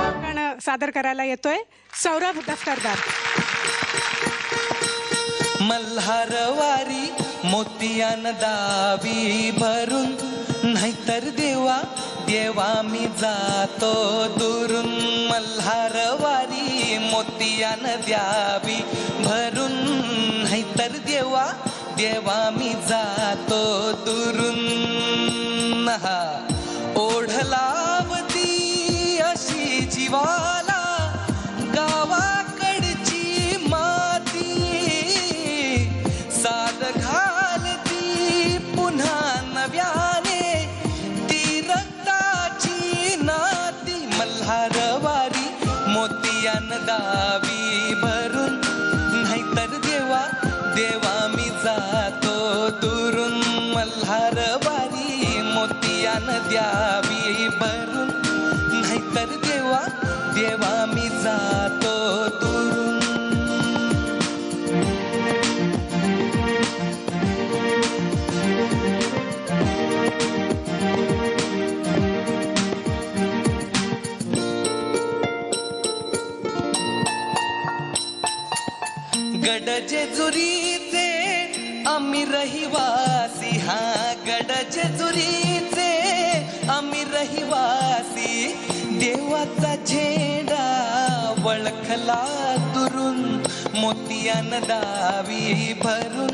गाणं सादर करायला येतोय सौरभ दफ्तरदार. मल्हारवारी मोतियान दावी भरून, नाहीतर देवा देवा मी जातो दुरून. मल्हारवारी मोतियान द्यावी भरून, नाहीतर देवा देवा मी जातो दुरून. ओढ लावती अशी जीवाला गावाकडची माती, साद घालती पुन्हा नव्याने ती रक्ताची नाती. मल्हारवारी मोतियान दावी भरून, नाहीतर देवा देवा मी जातो दुरून. मल्हारवारी मोतियान द्यावी भरून, नाहीतर देवा देवा मी जातो दुरून. गड जेजुरीचे आम्ही रहिवासी, हा गड जेजुरीचे आम्ही रहिवासी. देवाचा झेंडा वळखला दुरून, मोतियान दावी भरून,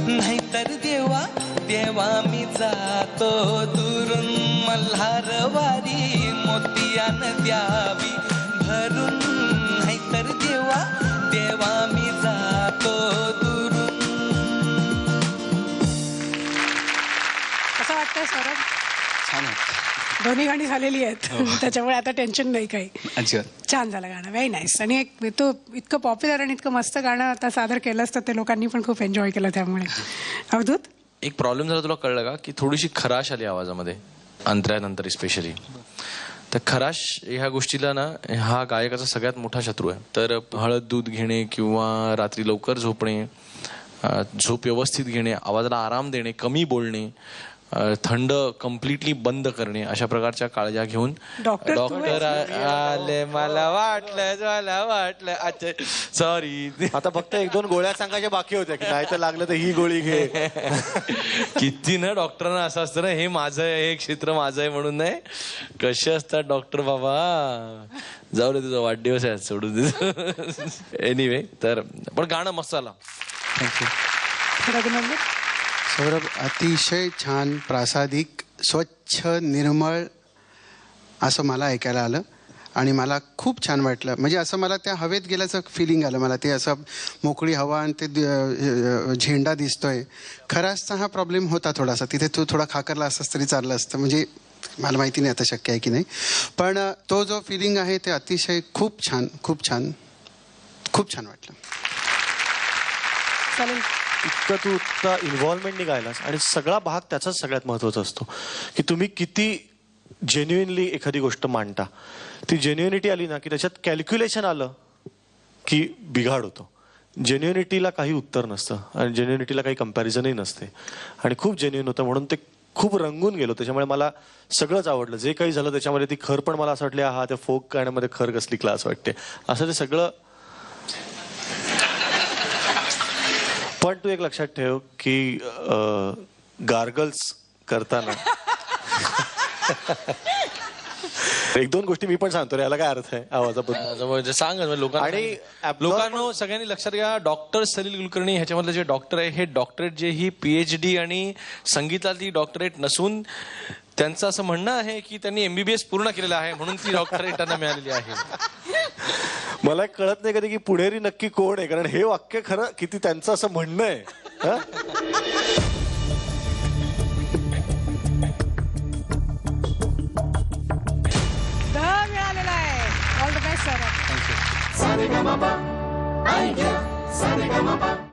नाहीतर देवा देवा मी जातो दुरून. मल्हारवारी मोतियान द्यावी भरून, नाहीतर देवा देवा मी जातो दुरून. कसं वाटतंय सौरभ? छान वाटतं. दोन्ही गाणी झालेली आहेत त्याच्यामुळे आता टेन्शन नाही काही. अजिबात. छान झालं गाणं, व्हेरी नाईस. आणि एक तो इतकं पॉप्युलर आणि इतकं मस्त गाणं आता सादर केलं असतं ते लोकांनी पण खूप एन्जॉय केलं. त्यामुळे अवधूत, एक प्रॉब्लेम झाला तुला कळलं का, की थोडीशी खराश आली आवाजामध्ये अंतरानंतर स्पेशली. तर खराश ह्या गोष्टीला ना हा गायकाचा सगळ्यात मोठा शत्रू आहे. तर हळद दूध घेणे किंवा रात्री लवकर झोपणे, झोप व्यवस्थित घेणे, आवाजाला आराम देणे, कमी बोलणे, थंड कम्प्लिटली बंद करणे, अशा प्रकारच्या काळज्या घेऊन डॉक्टर आले. मला वाटलं अच्छा सॉरी. आता फक्त 1-2 गोळ्या सांगायच्या बाकी होत्या की नाही तर लागलं तर ही गोळी घे. किती ना डॉक्टरांना असं असतं ना, हे माझं आहे, हे क्षेत्र माझं आहे म्हणून. नाही कसे असतात डॉक्टर बाबा. जाऊ दे, तुझा वाढदिवस आहे, सोडून दे. एनिवे, तर पण गाणं मस्त आला. रघुनंदन. सौरभ, अतिशय छान, प्रासादिक, स्वच्छ, निर्मळ असं मला ऐकायला आलं आणि मला खूप छान वाटलं. म्हणजे असं मला त्या हवेत गेल्याचं फिलिंग आलं मला. ते असं मोकळी हवा आणि ते झेंडा दिसतोय. खरासचा हा प्रॉब्लेम होता थोडासा, तिथे तू थोडा खाकरला असतास तरी चाललं असतं. म्हणजे मला माहिती नाही आता शक्य आहे की नाही, पण तो जो फिलिंग आहे ते अतिशय खूप छान, खूप छान, खूप छान वाटलं. चालेल. इतकं तू त्या इन्व्हॉल्वमेंटनी गायलास आणि सगळा भाग त्याचाच सगळ्यात महत्वाचा असतो की तुम्ही किती जेन्युइनली एखादी गोष्ट मांडता. ती जेन्युइनिटी आली ना की त्याच्यात कॅल्क्युलेशन आलं की बिघाड होतो. जेन्युइनिटीला काही उत्तर नसतं आणि जेन्युइनिटीला काही कम्पॅरिझनही नसते आणि खूप जेन्युइन होतं म्हणून ते खूप रंगून गेलो. त्याच्यामुळे मला सगळंच आवडलं. जे काही झालं त्याच्यामध्ये ती खर पण मला असं वाटलं, हा त्या फोक गाण्यामध्ये खर कसली क्लास वाटते असं ते सगळं. पण तू एक लक्षात ठेव की गार्गल्स करताना 1-2 गोष्टी मी पण सांगतो रे, याला काय अर्थ आहे आवाजाबद्दल सांग आणि लोकांना सगळ्यांनी लक्षात घ्या. डॉक्टर सलील कुलकर्णी ह्याच्यामधले जे डॉक्टर आहे, हे डॉक्टरेट जे ही PhD आणि संगीतातली डॉक्टरेट नसून त्यांचं असं म्हणणं आहे की त्यांनी MBBS पूर्ण केलेलं आहे म्हणून ती डॉक्टरेट त्यांना मिळालेली आहे. मला कळत नाही कधी की पुणेरी नक्की कोण आहे, कारण हे वाक्य खरं किती त्यांचं असं म्हणणं आहे. मिळालेला आहे. All the best sir. Thank you.